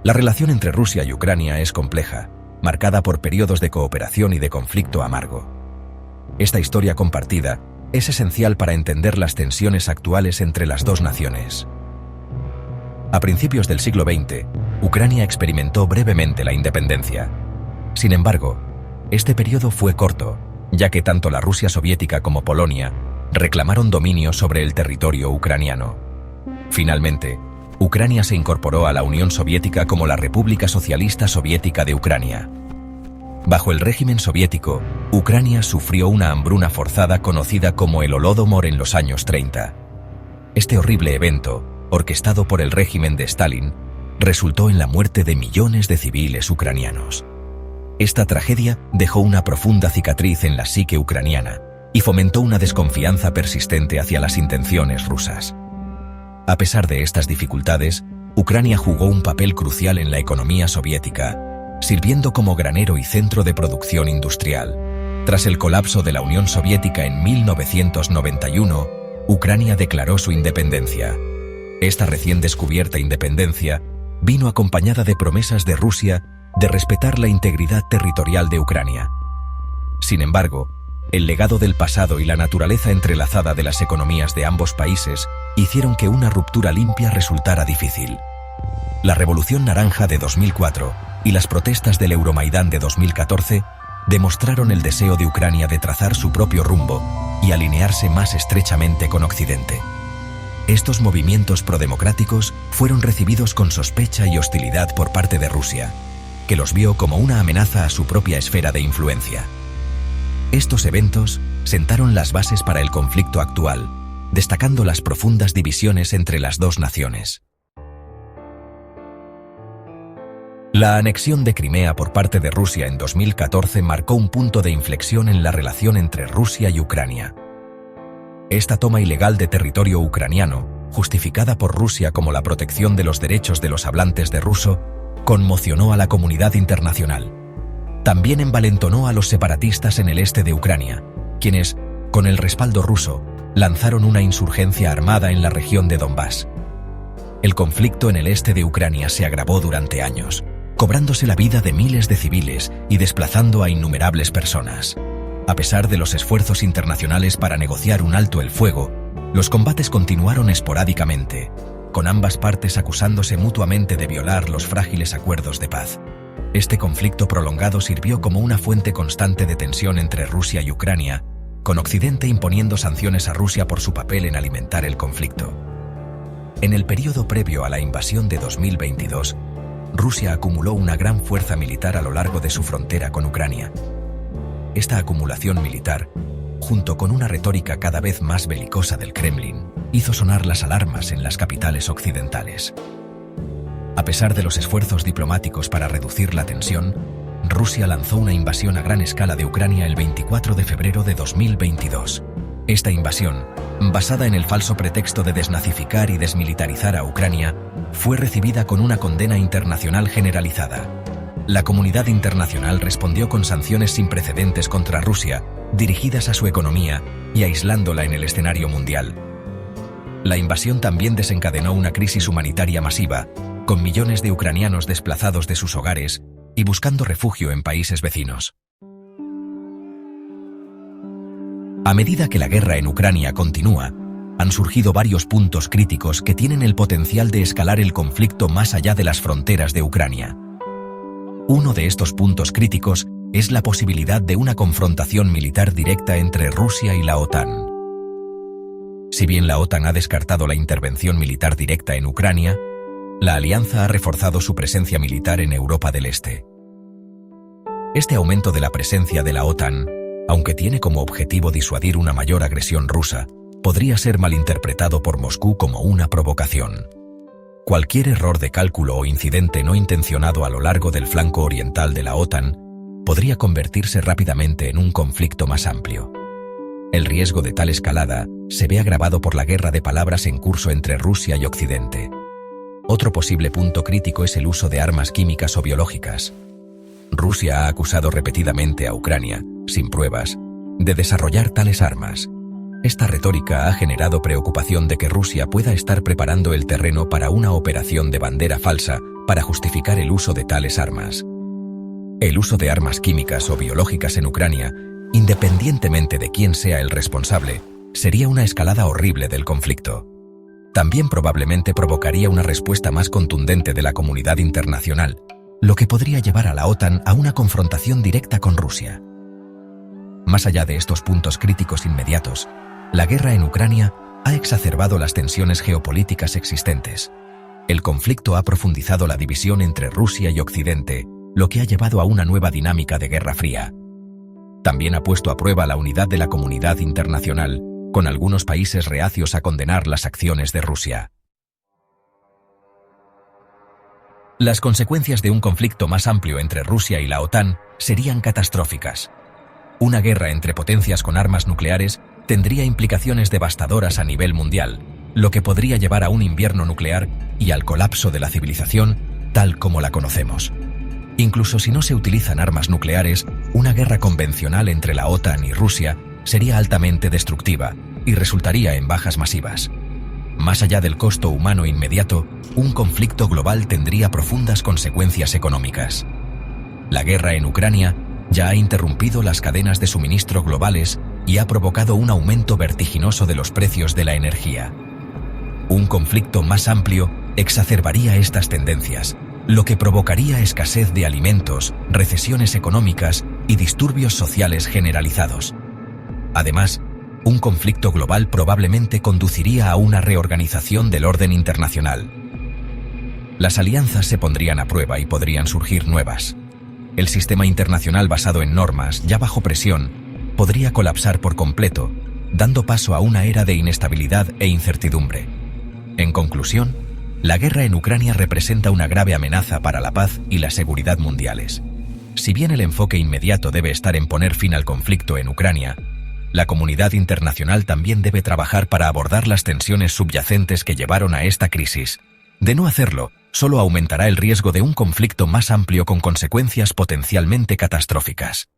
La relación entre Rusia y Ucrania es compleja, marcada por periodos de cooperación y de conflicto amargo. Esta historia compartida es esencial para entender las tensiones actuales entre las dos naciones. A principios del siglo XX, Ucrania experimentó brevemente la independencia. Sin embargo, este periodo fue corto, ya que tanto la Rusia soviética como Polonia reclamaron dominio sobre el territorio ucraniano. Finalmente, Ucrania se incorporó a la Unión Soviética como la República Socialista Soviética de Ucrania. Bajo el régimen soviético, Ucrania sufrió una hambruna forzada conocida como el Holodomor en los años 30. Este horrible evento, orquestado por el régimen de Stalin, resultó en la muerte de millones de civiles ucranianos. Esta tragedia dejó una profunda cicatriz en la psique ucraniana y fomentó una desconfianza persistente hacia las intenciones rusas. A pesar de estas dificultades, Ucrania jugó un papel crucial en la economía soviética, sirviendo como granero y centro de producción industrial. Tras el colapso de la Unión Soviética en 1991, Ucrania declaró su independencia. Esta recién descubierta independencia vino acompañada de promesas de Rusia de respetar la integridad territorial de Ucrania. Sin embargo, el legado del pasado y la naturaleza entrelazada de las economías de ambos países hicieron que una ruptura limpia resultara difícil. La Revolución Naranja de 2004 y las protestas del Euromaidán de 2014 demostraron el deseo de Ucrania de trazar su propio rumbo y alinearse más estrechamente con Occidente. Estos movimientos prodemocráticos fueron recibidos con sospecha y hostilidad por parte de Rusia, que los vio como una amenaza a su propia esfera de influencia. Estos eventos sentaron las bases para el conflicto actual, destacando las profundas divisiones entre las dos naciones. La anexión de Crimea por parte de Rusia en 2014 marcó un punto de inflexión en la relación entre Rusia y Ucrania. Esta toma ilegal de territorio ucraniano, justificada por Rusia como la protección de los derechos de los hablantes de ruso, conmocionó a la comunidad internacional. También envalentonó a los separatistas en el este de Ucrania, quienes, con el respaldo ruso, lanzaron una insurgencia armada en la región de Donbass. El conflicto en el este de Ucrania se agravó durante años, cobrándose la vida de miles de civiles y desplazando a innumerables personas. A pesar de los esfuerzos internacionales para negociar un alto el fuego, los combates continuaron esporádicamente, con ambas partes acusándose mutuamente de violar los frágiles acuerdos de paz. Este conflicto prolongado sirvió como una fuente constante de tensión entre Rusia y Ucrania, con Occidente imponiendo sanciones a Rusia por su papel en alimentar el conflicto. En el periodo previo a la invasión de 2022, Rusia acumuló una gran fuerza militar a lo largo de su frontera con Ucrania. Esta acumulación militar, junto con una retórica cada vez más belicosa del Kremlin, hizo sonar las alarmas en las capitales occidentales. A pesar de los esfuerzos diplomáticos para reducir la tensión, Rusia lanzó una invasión a gran escala de Ucrania el 24 de febrero de 2022. Esta invasión, basada en el falso pretexto de desnazificar y desmilitarizar a Ucrania, fue recibida con una condena internacional generalizada. La comunidad internacional respondió con sanciones sin precedentes contra Rusia, dirigidas a su economía y aislándola en el escenario mundial. La invasión también desencadenó una crisis humanitaria masiva, con millones de ucranianos desplazados de sus hogares y buscando refugio en países vecinos. A medida que la guerra en Ucrania continúa, han surgido varios puntos críticos que tienen el potencial de escalar el conflicto más allá de las fronteras de Ucrania. Uno de estos puntos críticos es la posibilidad de una confrontación militar directa entre Rusia y la OTAN. Si bien la OTAN ha descartado la intervención militar directa en Ucrania, la alianza ha reforzado su presencia militar en Europa del Este. Este aumento de la presencia de la OTAN, aunque tiene como objetivo disuadir una mayor agresión rusa, podría ser malinterpretado por Moscú como una provocación. Cualquier error de cálculo o incidente no intencionado a lo largo del flanco oriental de la OTAN podría convertirse rápidamente en un conflicto más amplio. El riesgo de tal escalada se ve agravado por la guerra de palabras en curso entre Rusia y Occidente. Otro posible punto crítico es el uso de armas químicas o biológicas. Rusia ha acusado repetidamente a Ucrania, sin pruebas, de desarrollar tales armas. Esta retórica ha generado preocupación de que Rusia pueda estar preparando el terreno para una operación de bandera falsa para justificar el uso de tales armas. El uso de armas químicas o biológicas en Ucrania, independientemente de quién sea el responsable, sería una escalada horrible del conflicto. También probablemente provocaría una respuesta más contundente de la comunidad internacional, lo que podría llevar a la OTAN a una confrontación directa con Rusia. Más allá de estos puntos críticos inmediatos, la guerra en Ucrania ha exacerbado las tensiones geopolíticas existentes. El conflicto ha profundizado la división entre Rusia y Occidente, lo que ha llevado a una nueva dinámica de Guerra Fría. También ha puesto a prueba la unidad de la comunidad internacional, con algunos países reacios a condenar las acciones de Rusia. Las consecuencias de un conflicto más amplio entre Rusia y la OTAN serían catastróficas. Una guerra entre potencias con armas nucleares tendría implicaciones devastadoras a nivel mundial, lo que podría llevar a un invierno nuclear y al colapso de la civilización tal como la conocemos. Incluso si no se utilizan armas nucleares, una guerra convencional entre la OTAN y Rusia sería altamente destructiva y resultaría en bajas masivas. Más allá del costo humano inmediato, un conflicto global tendría profundas consecuencias económicas. La guerra en Ucrania ya ha interrumpido las cadenas de suministro globales y ha provocado un aumento vertiginoso de los precios de la energía. Un conflicto más amplio exacerbaría estas tendencias, lo que provocaría escasez de alimentos, recesiones económicas y disturbios sociales generalizados. Además, un conflicto global probablemente conduciría a una reorganización del orden internacional. Las alianzas se pondrían a prueba y podrían surgir nuevas. El sistema internacional basado en normas, ya bajo presión, podría colapsar por completo, dando paso a una era de inestabilidad e incertidumbre. En conclusión, la guerra en Ucrania representa una grave amenaza para la paz y la seguridad mundiales. Si bien el enfoque inmediato debe estar en poner fin al conflicto en Ucrania, la comunidad internacional también debe trabajar para abordar las tensiones subyacentes que llevaron a esta crisis. De no hacerlo, solo aumentará el riesgo de un conflicto más amplio con consecuencias potencialmente catastróficas.